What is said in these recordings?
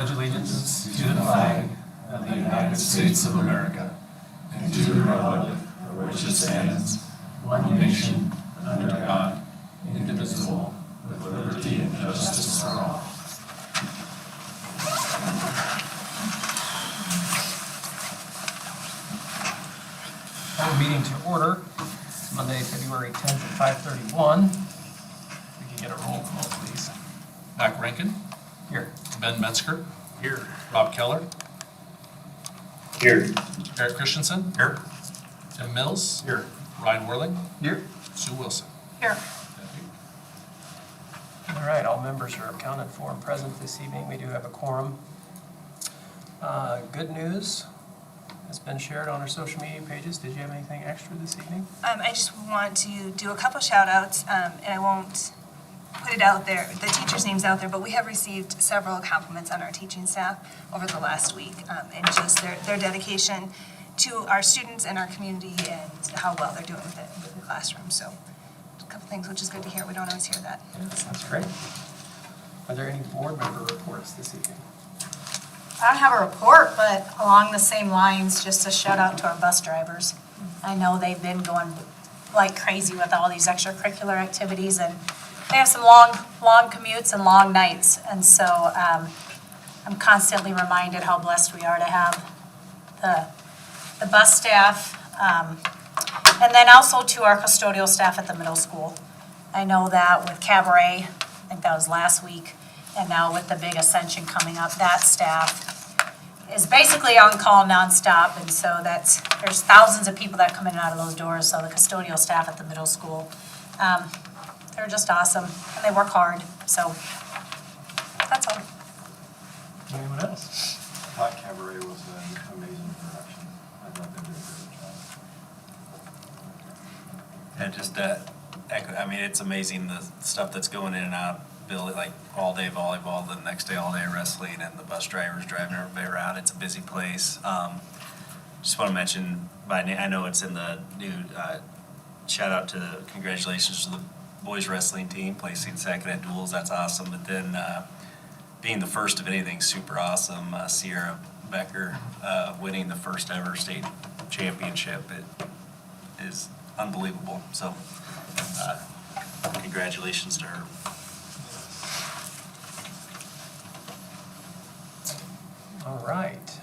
pledge allegiance to the flag of the United States of America and to the republic for which it stands, one nation, under God, indivisible, with liberty and justice for all. Call the meeting to order. Monday, February 10th at 5:31. We can get a roll call, please. Mac Rankin. Here. Ben Metzger. Here. Rob Keller. Here. Eric Christensen. Here. Tim Mills. Here. Ryan Worling. Here. Sue Wilson. Here. All right, all members are accounted for and present this evening. We do have a quorum. Good news has been shared on our social media pages. Did you have anything extra this evening? I just want to do a couple shout outs, and I won't put it out there, the teachers' names out there, but we have received several compliments on our teaching staff over the last week, and just their dedication to our students and our community and how well they're doing with the classroom. So a couple things, which is good to hear. We don't always hear that. Yeah, that's great. Are there any board member reports this evening? I don't have a report, but along the same lines, just a shout out to our bus drivers. I know they've been going like crazy with all these extracurricular activities, and they have some long commutes and long nights. And so I'm constantly reminded how blessed we are to have the bus staff, and then also to our custodial staff at the middle school. I know that with Cabaret, I think that was last week, and now with the big Ascension coming up, that staff is basically on call nonstop, and so there's thousands of people that come in and out of those doors, so the custodial staff at the middle school, they're just awesome, and they work hard, so that's all. Anyone else? I thought Cabaret was an amazing production. I thought they did a great job. And just I mean, it's amazing the stuff that's going in and out. Bill, like all day volleyball, the next day all day wrestling, and the bus drivers driving everybody around. It's a busy place. Just want to mention, I know it's in the new. Shout out to congratulations to the boys wrestling team placing second at duels. That's awesome. But then being the first of anything, super awesome. Sierra Becker winning the first ever state championship. It is unbelievable. So congratulations to her. All right.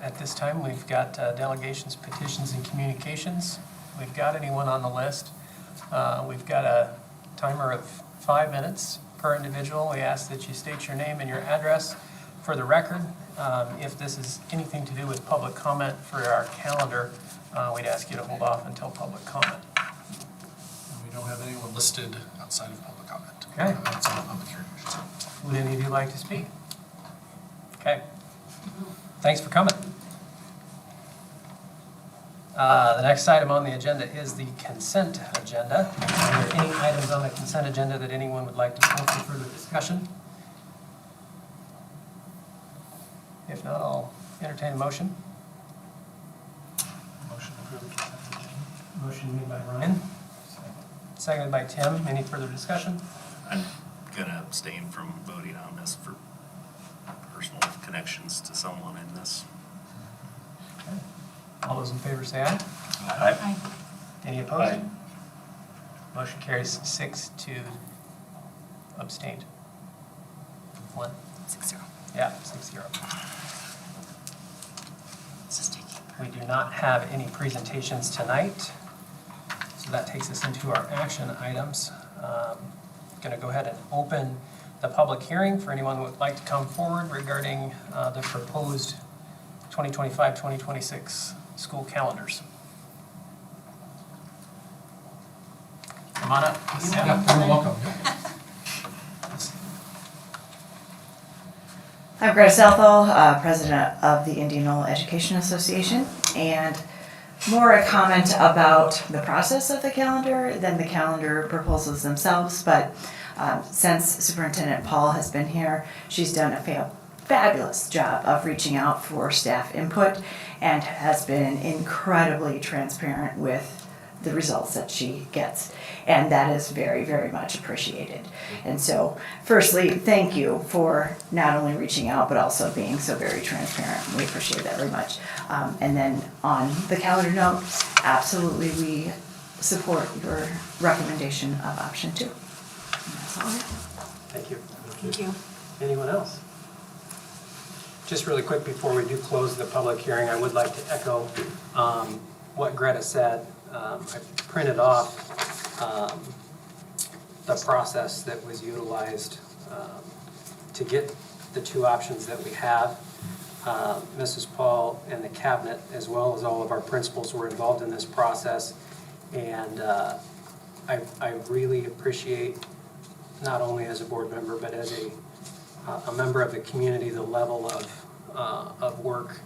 At this time, we've got delegations, petitions, and communications. We've got anyone on the list? We've got a timer of 5 minutes per individual. We ask that you state your name and your address for the record. If this is anything to do with public comment for our calendar, we'd ask you to hold off until public comment. And we don't have anyone listed outside of public comment. Okay. Outside of public hearing, I should say. Would any of you like to speak? Okay. Thanks for coming. The next item on the agenda is the consent agenda. Are there any items on the consent agenda that anyone would like to pull for further discussion? If not, I'll entertain a motion. Motion to approve the consent agenda. Motion made by Ryan, seconded by Tim. Any further discussion? I'm gonna abstain from voting on this for personal connections to someone in this. Okay. All those in favor say aye. Aye. Any opposed? Motion carries 6 to abstained. 1. 6-0. Yeah, 6-0. We do not have any presentations tonight, so that takes us into our action items. Going to go ahead and open the public hearing for anyone who would like to come forward regarding the proposed 2025-2026 school calendars. Come on up. Yeah, you're welcome. I'm Greta Southall, president of the Indianola Education Association, and more a comment about the process of the calendar than the calendar proposals themselves. But since Superintendent Paul has been here, she's done a fabulous job of reaching out for staff input and has been incredibly transparent with the results that she gets. And that is very, very much appreciated. And so, firstly, thank you for not only reaching out, but also being so very transparent. We appreciate that very much. And then on the calendar note, absolutely, we support your recommendation of option 2. And that's all I have. Thank you. Thank you. Anyone else? Just really quick before we do close the public hearing, I would like to echo what Greta said. I printed off the process that was utilized to get the 2 options that we have. Mrs. Paul and the cabinet, as well as all of our principals, were involved in this process. And I really appreciate, not only as a board member, but as a member of the community, the level of work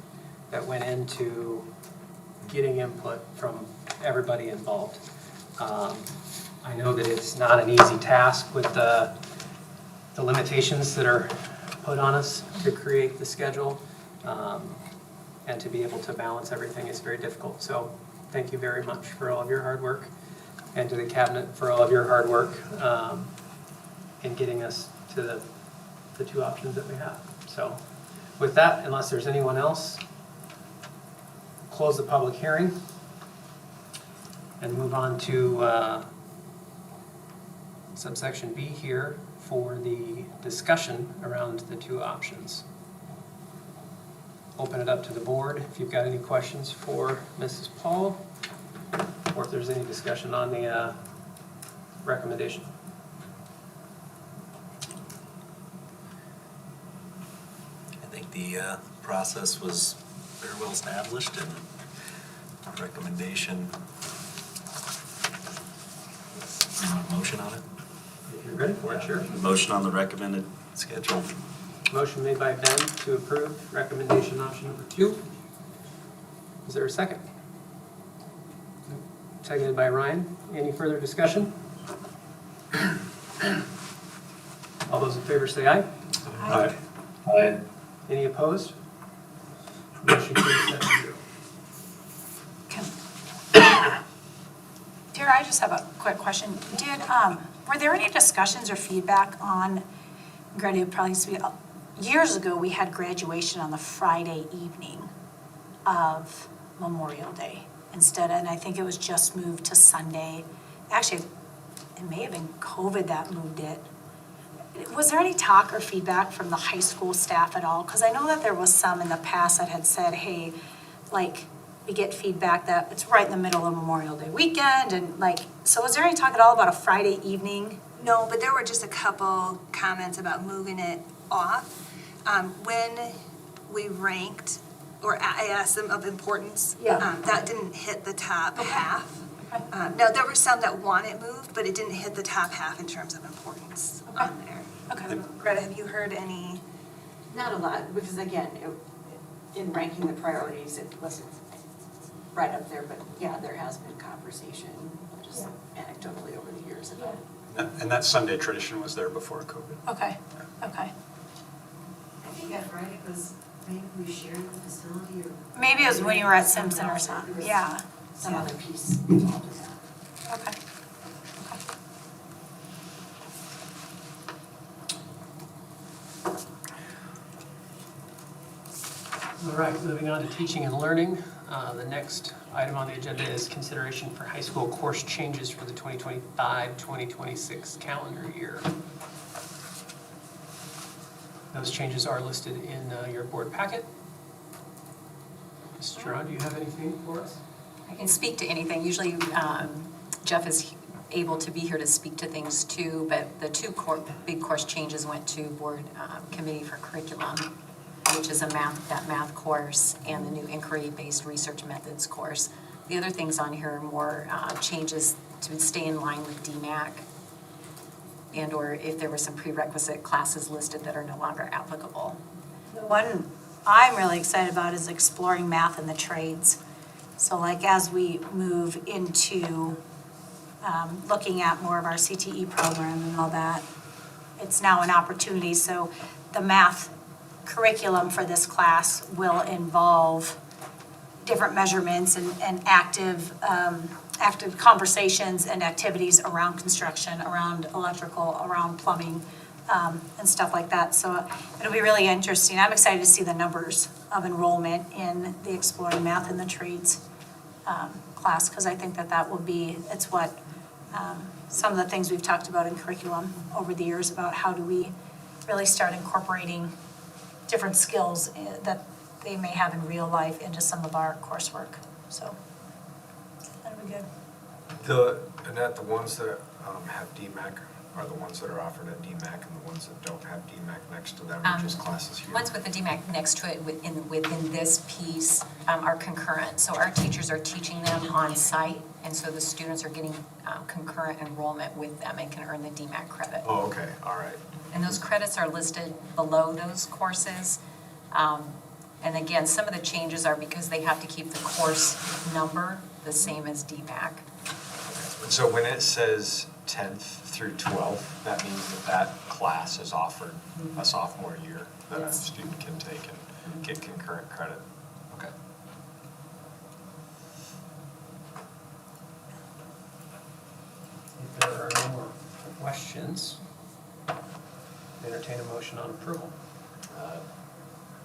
that went into getting input from everybody involved. I know that it's not an easy task with the limitations that are put on us to create the schedule, and to be able to balance everything is very difficult. So thank you very much for all of your hard work, and to the cabinet for all of your hard work in getting us to the 2 options that we have. So with that, unless there's anyone else, close the public hearing and move on to subsection B here for the discussion around the 2 options. Open it up to the board if you've got any questions for Mrs. Paul, or if there's any discussion on the recommendation. I think the process was very well established, and recommendation. You want a motion on it? If you're ready for it, sure. Motion on the recommended schedule. Motion made by Ben to approve recommendation option number 2. Is there a second? Seconded by Ryan. Any further discussion? All those in favor say aye. Aye. Aye. Any opposed? Motion carries 7-0. Dear, I just have a quick question. Were there any discussions or feedback on, Greta, it probably used to be, years ago, we had graduation on the Friday evening of Memorial Day instead, and I think it was just moved to Sunday. Actually, it may have been COVID that moved it. Was there any talk or feedback from the high school staff at all? Because I know that there was some in the past that had said, hey, like, we get feedback that it's right in the middle of Memorial Day weekend, and like, so was there any talk at all about a Friday evening? No, but there were just a couple comments about moving it off. When we ranked, or I asked them of importance, that didn't hit the top half. No, there were some that want it moved, but it didn't hit the top half in terms of importance on there. Okay. Greta, have you heard any? Not a lot, because again, in ranking the priorities, it wasn't right up there, but yeah, there has been conversation, just anecdotally over the years about it. And that Sunday tradition was there before COVID. Okay. I think at Friday was, maybe we shared the facility or. Maybe it was when you were at Simpson or something, yeah. Some other piece involved in that. Okay. All right, moving on to teaching and learning. The next item on the agenda is consideration for high school course changes for the 2025-2026 calendar year. Those changes are listed in your board packet. Mrs. Geron, do you have anything for us? I can speak to anything. Usually Jeff is able to be here to speak to things too, but the 2 big course changes went to board committee for curriculum, which is that math course, and the new inquiry-based research methods course. The other things on here are more changes to stay in line with DMAC, and or if there were some prerequisite classes listed that are no longer applicable. The one I'm really excited about is exploring math and the trades. So like as we move into looking at more of our CTE program and all that, it's now an opportunity. So the math curriculum for this class will involve different measurements and active conversations and activities around construction, around electrical, around plumbing, and stuff like that. So it'll be really interesting. I'm excited to see the numbers of enrollment in the Exploring Math and the Trades class, because I think that will be, it's what some of the things we've talked about in curriculum over the years about how do we really start incorporating different skills that they may have in real life into some of our coursework. So that'll be good. Annette, the ones that have DMAC are the ones that are offered at DMAC, and the ones that don't have DMAC next to them are just classes here? Ones with the DMAC next to it within this piece are concurrent. So our teachers are teaching them on site, and so the students are getting concurrent enrollment with them and can earn the DMAC credit. Oh, okay, all right. And those credits are listed below those courses. And again, some of the changes are because they have to keep the course number the same as DMAC. So when it says 10th through 12th, that means that class is offered a sophomore year that a student can take and get concurrent credit. Okay. If there are no more questions, entertain a motion on approval.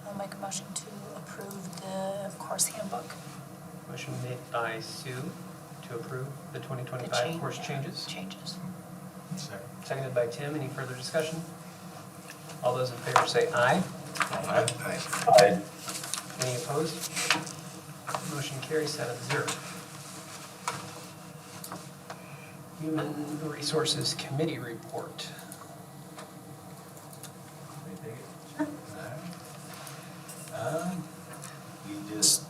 I'll make a motion to approve the course handbook. Motion made by Sue to approve the 2025 course changes. Seconded by Tim. Any further discussion? All those in favor say aye. Aye. Any opposed? Motion carries 7-0. Human Resources Committee report. We just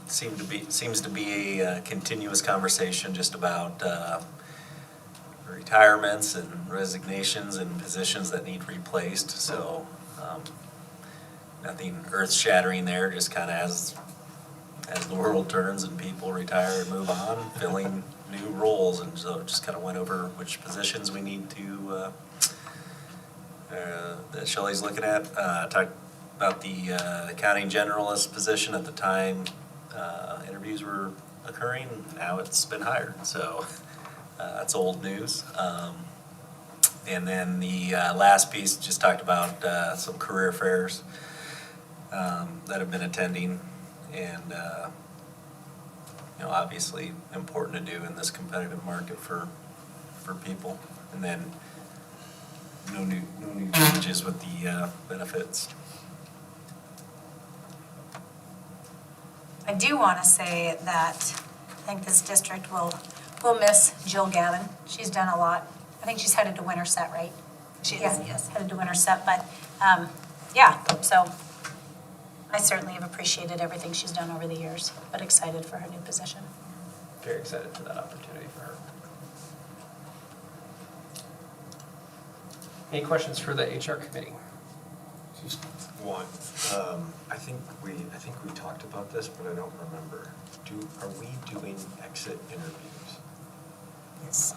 seems to be a continuous conversation just about retirements and resignations and positions that need replaced. So nothing earth-shattering there, just kind of as the world turns and people retire and move on, filling new roles. And so just kind of went over which positions we need to, that Shelley's looking at. Talked about the accounting generalist position at the time interviews were occurring. Now it's been hired, so that's old news. And then the last piece just talked about some career fairs that have been attending, and obviously important to do in this competitive market for people. And then no new changes with the benefits. I do want to say that I think this district will miss Jill Gavin. She's done a lot. I think she's headed to Winterset, right? She is, Yeah, yes. headed to Winterset, but yeah, so I certainly have appreciated everything she's done over the years, but excited for her new position. Very excited for that opportunity for her. Any questions for the HR committee? Just one. I think we talked about this, but I don't remember. Are we doing exit interviews? Yes.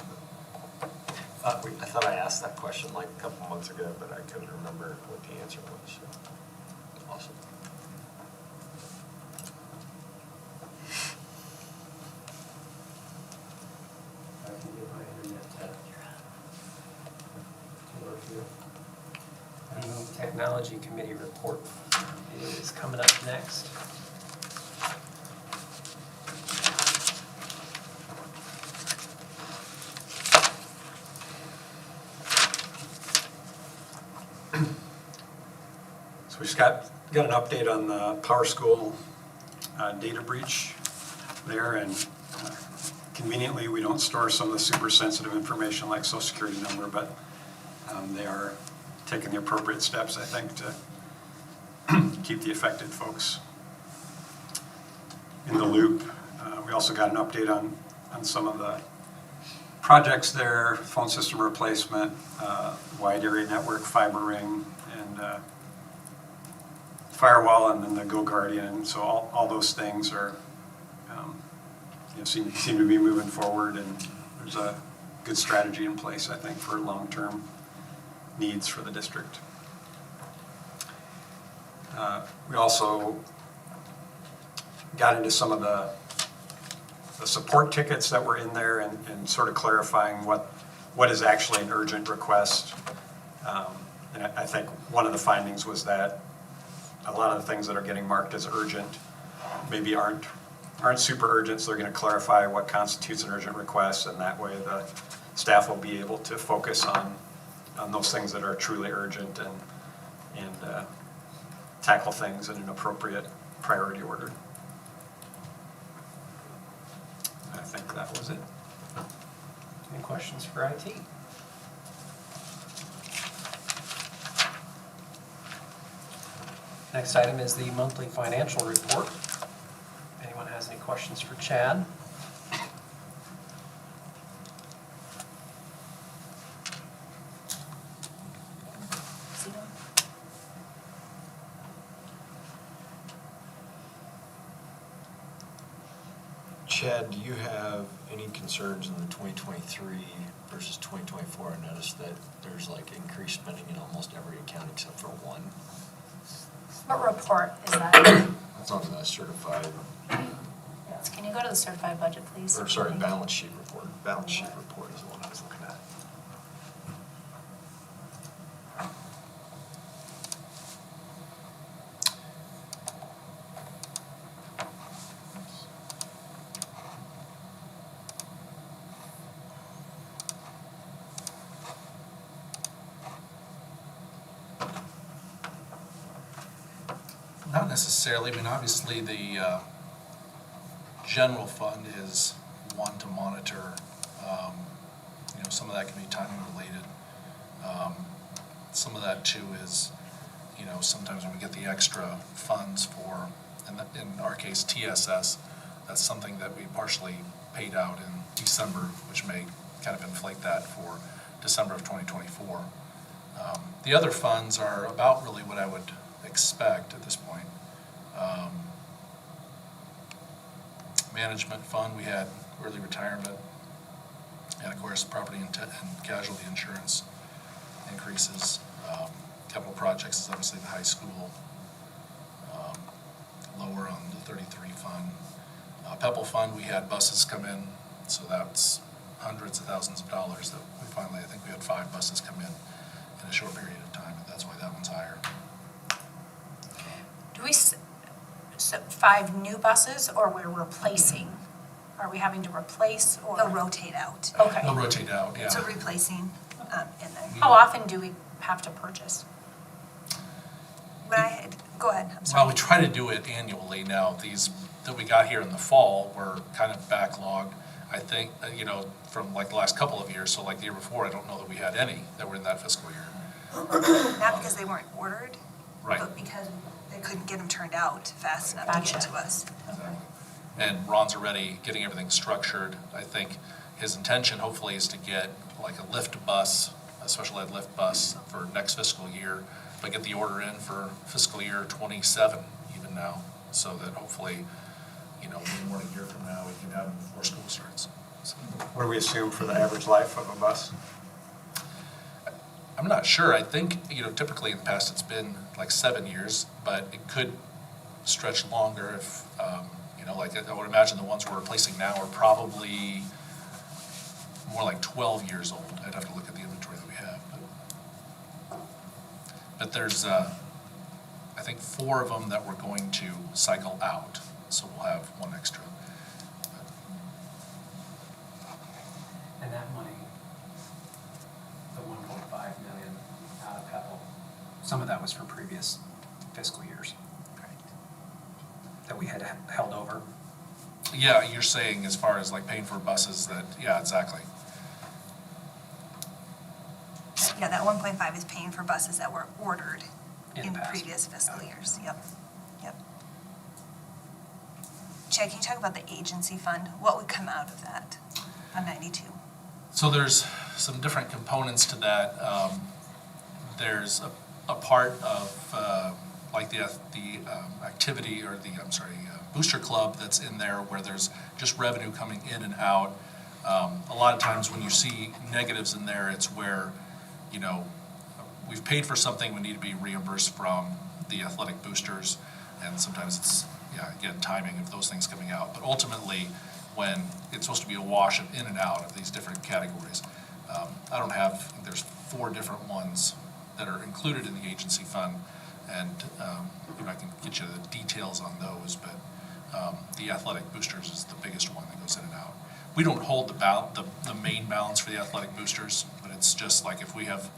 I thought I asked that question like a couple months ago, but I couldn't remember what the answer was. So. Awesome. I can get my internet set. The Technology Committee report is coming up next. So we just got an update on the Power School data breach there, and conveniently, we don't store some of the super sensitive information like social security number, but they are taking the appropriate steps, I think, to keep the affected folks in the loop. We also got an update on some of the projects there, phone system replacement, wide area network, fiber ring, and firewall, and then the Go Guardian. So all those things are seem to be moving forward, and there's a good strategy in place, I think, for long-term needs for the district. We also got into some of the support tickets that were in there and sort of clarifying what is actually an urgent request. And I think one of the findings was that a lot of the things that are getting marked as urgent maybe aren't super urgent, so they're going to clarify what constitutes an urgent request, and that way the staff will be able to focus on those things that are truly urgent and tackle things in an appropriate priority order. I think that was it. Any questions for IT? Next item is the monthly financial report. If anyone has any questions for Chad? Chad, do you have any concerns in the 2023 versus 2024? I noticed that there's like increased spending in almost every account except for one. What report is that? That's on the certified, Yes, can you go to the certified budget, please? or sorry, balance sheet report. Balance sheet report is the one I was looking at. Not necessarily. I mean, obviously, the general fund is one to monitor. You know, some of that can be timing related. Some of that too is, you know, sometimes when we get the extra funds for, in our case, TSS, that's something that we partially paid out in December, which may kind of inflate that for December of 2024. The other funds are about really what I would expect at this point. Management fund, we had early retirement, and of course, property and casualty insurance increases. Capital projects is obviously the high school, lower on the 33 fund. PEPAL fund, we had buses come in, so that's hundreds of thousands of dollars that we finally, I think we had 5 buses come in a short period of time, and that's why that one's higher. Do we, so 5 new buses, or we're replacing? Are we having to replace, or? They'll rotate out. Okay. They'll rotate out, yeah. So replacing in there. How often do we have to purchase? Go ahead, I'm Well, sorry. we try to do it annually now. These that we got here in the fall were kind of backlogged. I think, you know, from like the last couple of years, so like the year before, I don't know that we had any that were in that fiscal year. Not because they weren't ordered, Right. but because they couldn't get them turned out fast enough to get Gotcha. to us. Exactly. And Ron's already getting everything structured. I think his intention hopefully is to get like a lift bus, a special ed lift bus for next fiscal year, but get the order in for fiscal year 27 even now, so that hopefully, you know, more than a year from now, we can have them before school starts. So, What do we assume for the average life of a bus? I'm not sure. I think, you know, typically in the past it's been like 7 years, but it could stretch longer if, you know, like I would imagine the ones we're replacing now are probably more like 12 years old. I'd have to look at the inventory that we have. But there's, I think 4 of them that we're going to cycle out, so we'll have 1 extra. And that money, the 1.5 million out of PEPAL, some of that was for previous fiscal years, that we had held over. Yeah, you're saying as far as like paying for buses that, yeah, exactly. Yeah, that 1.5 is paying for buses that were ordered In the in past. previous fiscal years. Yep, yep. Chad, can you talk about the agency fund? What would come out of that on 92? So there's some different components to that. There's a part of like the activity or the, booster club that's in there where there's just revenue coming in and out. A lot of times when you see negatives in there, it's where, you know, we've paid for something we need to be reimbursed from the athletic boosters, and sometimes it's yeah, again, timing of those things coming out. But ultimately, when it's supposed to be a wash of in and out of these different categories, I don't have, I think there's 4 different ones that are included in the agency fund, and I can get you the details on those, but the athletic boosters is the biggest one that goes in and out. We don't hold the main balance for the athletic boosters, but it's just like if we have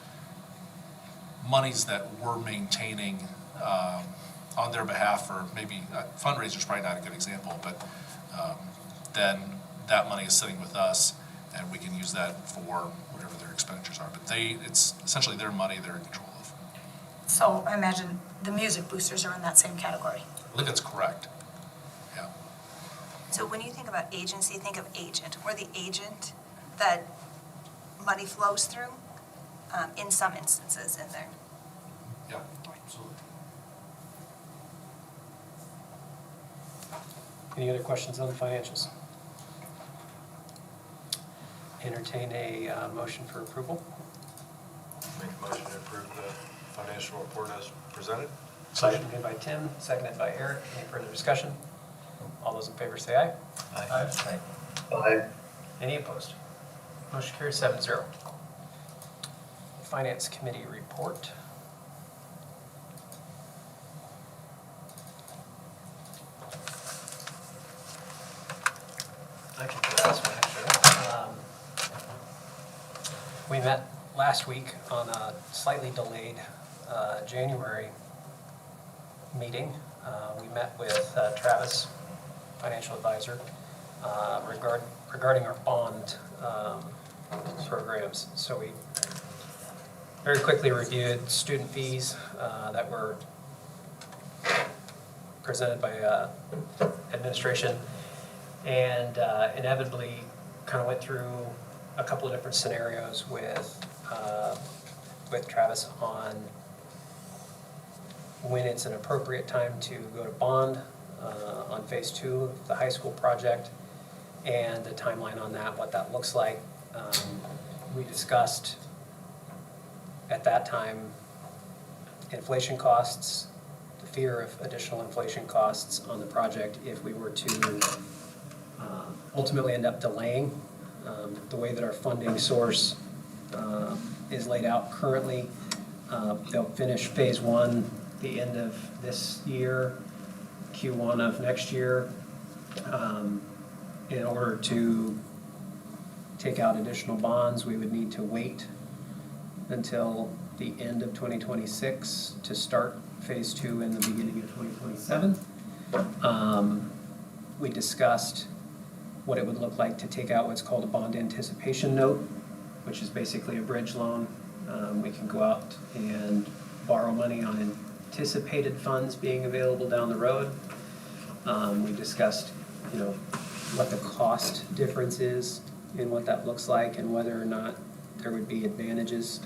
monies that we're maintaining on their behalf, or maybe fundraisers probably not a good example, but then that money is sitting with us, and we can use that for whatever their expenditures are. But it's essentially their money they're in control of. So I imagine the music boosters are in that same category. I think that's correct. Yeah. So when you think about agency, think of agent. We're the agent that money flows through, in some instances in there. Yeah, absolutely. Any other questions on the financials? Entertain a motion for approval. Make a motion to approve the financial report as presented. Motion made by Tim, seconded by Eric. Any further discussion? All those in favor say aye. Aye. Aye. Any opposed? Motion carries 7-0. Finance Committee report. I can do this one, actually. We met last week on a slightly delayed January meeting. We met with Travis, financial advisor, regarding our bond programs. So we very quickly reviewed student fees that were presented by administration, and inevitably kind of went through a couple of different scenarios with Travis on when it's an appropriate time to go to bond on phase 2 of the high school project, and the timeline on that, what that looks like. We discussed at that time inflation costs, the fear of additional inflation costs on the project if we were to ultimately end up delaying. The way that our funding source is laid out currently, they'll finish phase 1 the end of this year, Q1 of next year. In order to take out additional bonds, we would need to wait until the end of 2026 to start phase 2 in the beginning of 2027. We discussed what it would look like to take out what's called a bond anticipation note, which is basically a bridge loan. We can go out and borrow money on anticipated funds being available down the road. We discussed, what the cost difference is in what that looks like, and whether or not there would be advantages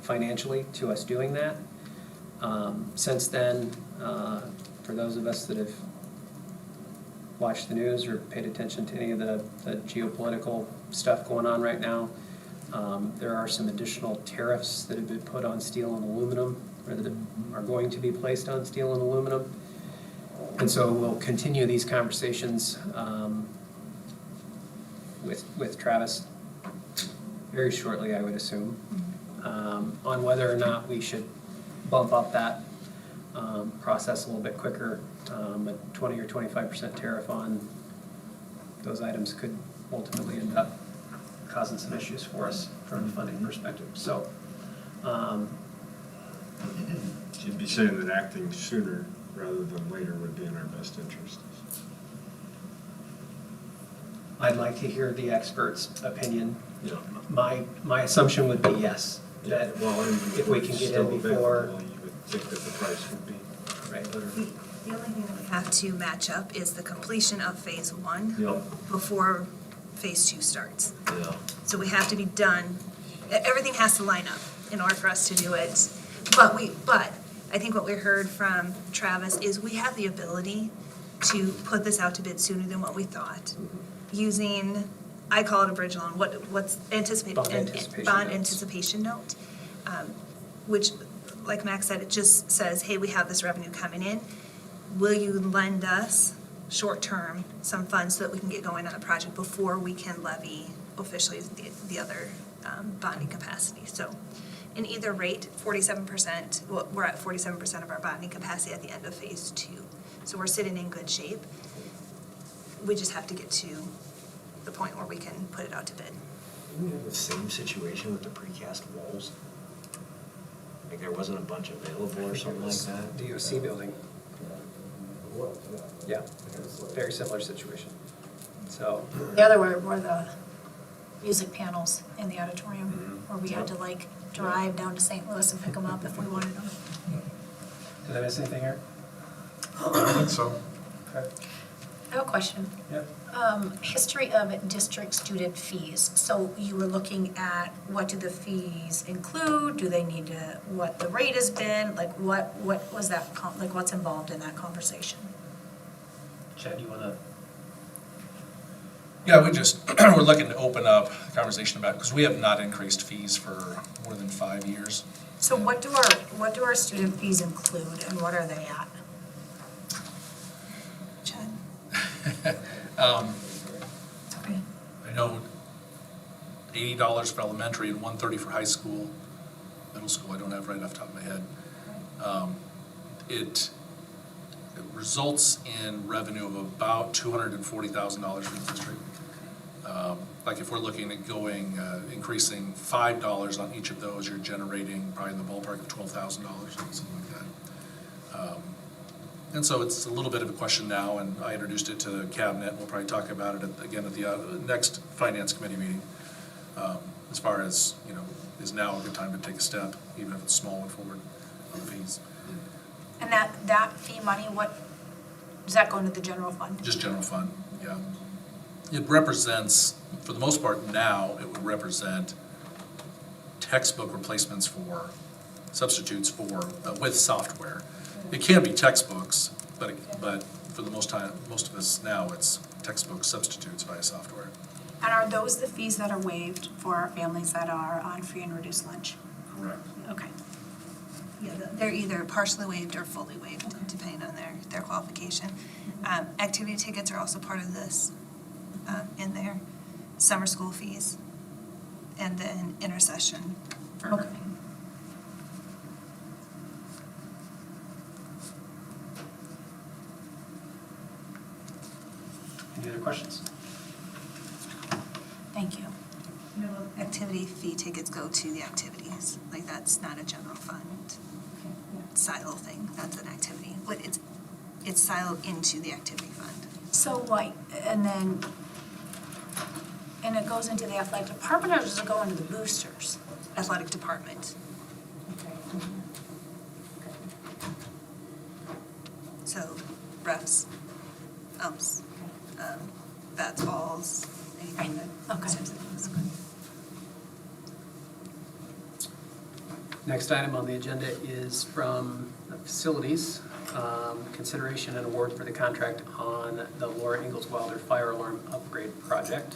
financially to us doing that. Since then, for those of us that have watched the news or paid attention to any of the geopolitical stuff going on right now, there are some additional tariffs that have been put on steel and aluminum, or that are going to be placed on steel and aluminum. And so we'll continue these conversations with Travis very shortly, I would assume, on whether or not we should bump up that process a little bit quicker. A 20 or 25% tariff on those items could ultimately end up causing some issues for us from a funding perspective. So, You'd be saying that acting sooner rather than later would be in our best interest. I'd like to hear the expert's opinion. Yeah. My assumption would be yes, that Well, and if we can get in before. You would think that the price would be. Right. The only thing that we have to match up is the completion of phase 1 Yep. before phase 2 starts. Yeah. So we have to be done, everything has to line up in order for us to do it. But I think what we heard from Travis is we have the ability to put this out to bid sooner than what we thought, using, I call it a bridge loan, what's anticipated. Bond anticipation Bond notes. anticipation note, which, like Max said, it just says, hey, we have this revenue coming in. will you lend us, short-term, some funds so that we can get going on the project before we can levy officially the other bonding capacity? So in either rate, 47%, well, we're at 47% of our bonding capacity at the end of phase 2. So we're sitting in good shape. We just have to get to the point where we can put it out to bid. Didn't we have the same situation with the precast walls? Like there wasn't a bunch available or something like that? DOC building. Yeah, very similar situation. So, The other were the music panels in the auditorium, where we had to like drive down to St. Louis and pick them up if we wanted them. did I miss anything here? I don't think so. Okay. I have a question. Yep. History of district student fees. So you were looking at what do the fees include? Do they need to, what the rate has been? Like what was that, like what's involved in that conversation? Chad, you want to? Yeah, we're looking to open up a conversation about, because we have not increased fees for more than 5 years. So what do our student fees include and what are they at? Chad? Okay. I know $80 for elementary and $130 for high school, middle school, I don't have right off the top of my head. It results in revenue of about $240,000 for the district. Like if we're looking at increasing $5 on each of those, you're generating probably in the ballpark of $12,000, something like that. And so it's a little bit of a question now, and I introduced it to the cabinet. We'll probably talk about it again at the next finance committee meeting. As far as, is now a good time to take a step, even if it's a small one forward on the fees. And that fee money, what, does that go into the general fund? Just general fund, yeah. It represents, for the most part now, it would represent textbook replacements for, substitutes for, with software. It can be textbooks, but for the most of us now, it's textbook substitutes via software. And are those the fees that are waived for our families that are on free and reduced lunch? Correct. Okay. Yeah, they're either partially waived or fully waived, depending on their qualification. Activity tickets are also part of this in there. Summer school fees, and then intercession for Okay. learning. Any other questions? Thank you. Activity fee tickets go to the activities, like that's not a general fund silo thing, that's an activity. But it's siloed into the activity fund. So like, and it goes into the athletic department or does it go into the boosters? Athletic department. So refs, umps, bats, balls, anything that, Okay. those types of things. Next item on the agenda is from the facilities, consideration and award for the contract on the Laura Ingalls Wilder fire alarm upgrade project.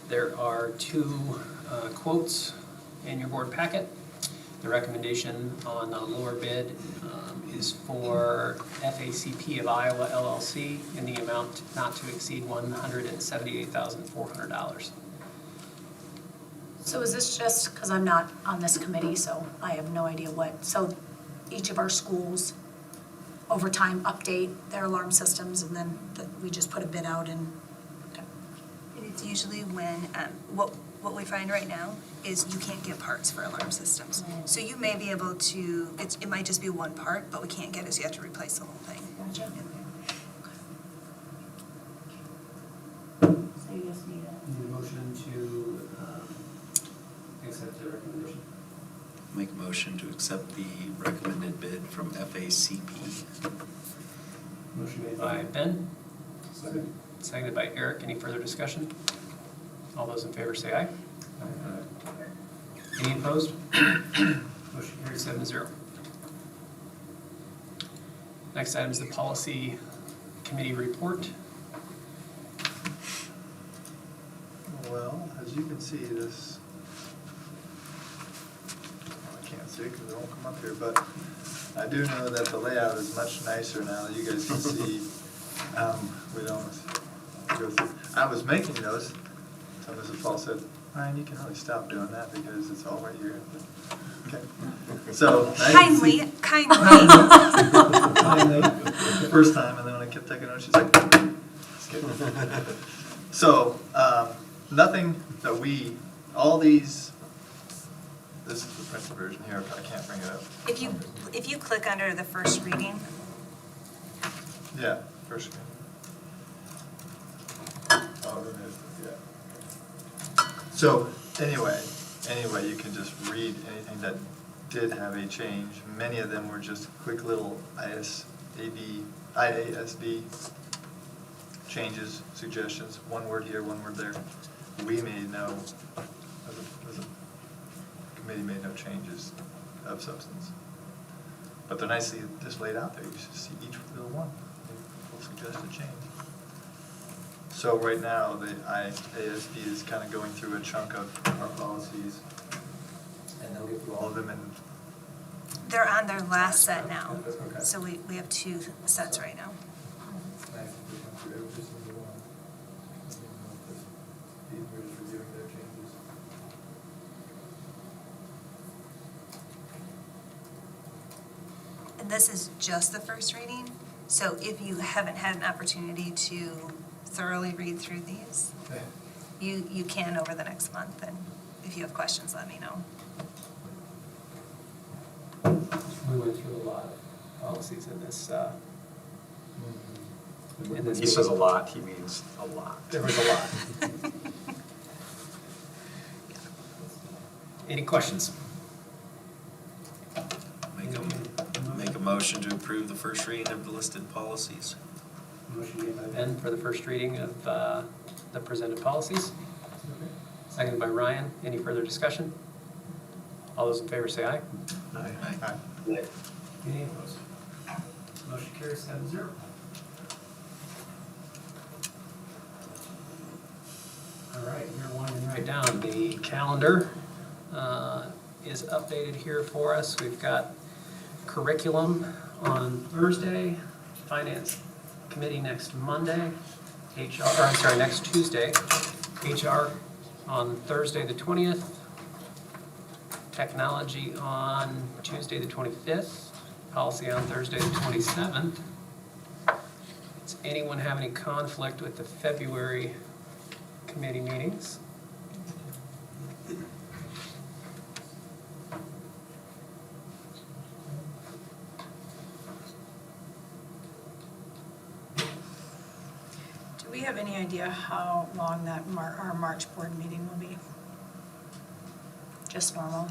There are two quotes in your board packet. The recommendation on the lower bid is for FACP of Iowa LLC in the amount not to exceed $178,400. So is this just, because I'm not on this committee, so I have no idea so each of our schools over time update their alarm systems and then we just put a bid out and, okay. And it's usually when, what we find right now is you can't get parts for alarm systems. So you may be able to, it might just be one part, but we can't get it, so you have to replace the whole thing. Gotcha. So you just need a. Need a motion to accept the recommendation? Make a motion to accept the recommended bid from FACP. Motion made by Ben. Seconded by Eric. Any further discussion? All those in favor say aye. Any opposed? Motion carries 7-0. Next item is the policy committee report. Well, as you can see, this, I can't see it because it won't come up here, but I do know that the layout is much nicer now, you guys can see, we don't go through. I was making those, so Mrs. Paul said, Ryan, you can really stop doing that because it's all right here. Okay, so. now you can see- Kindly. Finally, the first time, and then when I kept taking notes, she's like, "Just kidding." So, nothing that all these, this is the printed version here, but I can't bring it up. If you click under the first reading, Yeah, first screen. Oh, there it is, yeah. So, anyway, you can just read anything that did have a change. Many of them were just quick little IASB changes, suggestions, one word here, one word there. We made no, as a committee, made no changes of substance. But they're nicely just laid out there. You should see each little one. We'll suggest a change. So right now, the IASB is kind of going through a chunk of our policies, and they'll get through all of them, and they're on their last set now. Okay. So we have 2 sets right now. And this is just the first reading, so if you haven't had an opportunity to thoroughly read through these, you can over the next month, and if you have questions, let me know. We went through a lot of policies in this, When he says a lot, he means a lot. there was a lot. Any questions? Make a motion to approve the first reading of the listed policies. Motion made by Ben for the first reading of the presented policies. Seconded by Ryan. Any further discussion? All those in favor say aye. Aye. Any opposed? Motion carries 7-0. All right, you're winding right down. The calendar is updated here for us. We've got curriculum on Thursday, Finance Committee next Monday, next Tuesday, HR on Thursday the 20th, Technology on Tuesday the 25th, Policy on Thursday the 27th. Does anyone have any conflict with the February committee meetings? Do we have any idea how long that our March board meeting will be? Just normal?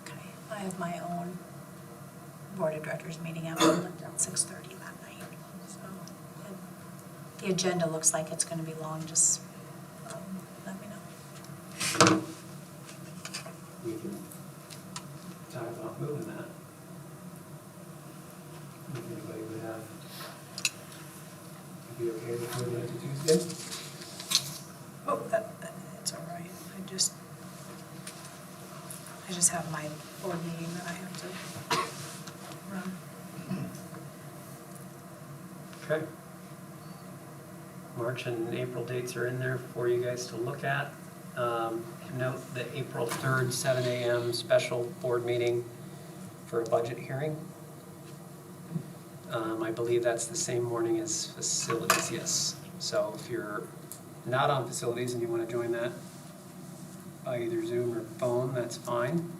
Okay, I have my own board of directors meeting at 6:30 that night. So the agenda looks like it's going to be long, just let me know. We can talk about moving that. If anybody would have, be okay with moving it to Tuesday? Oh, it's all right. I just have my board meeting that I have to run. Okay. March and April dates are in there for you guys to look at. Note the April 3rd, 7 a.m. special board meeting for a budget hearing. I believe that's the same morning as facilities, yes. So if you're not on facilities and you want to join that by either Zoom or phone, that's fine.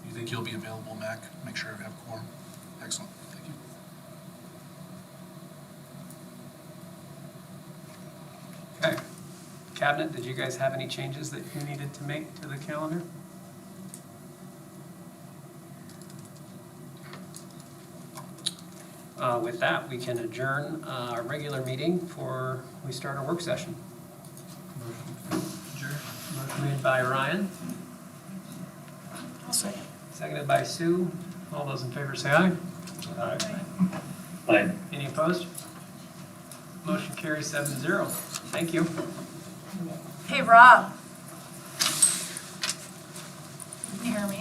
You think you'll be available, Mac? Make sure you have quorum. Excellent, thank you. Okay. Cabinet, did you guys have any changes that you needed to make to the calendar? With that, we can adjourn our regular meeting before we start our work session. Motion made by Ryan. I'll second. Seconded by Sue. All those in favor say aye. Aye. Aye. Any opposed? Motion carries 7-0. Thank you. Hey, Rob. hear me?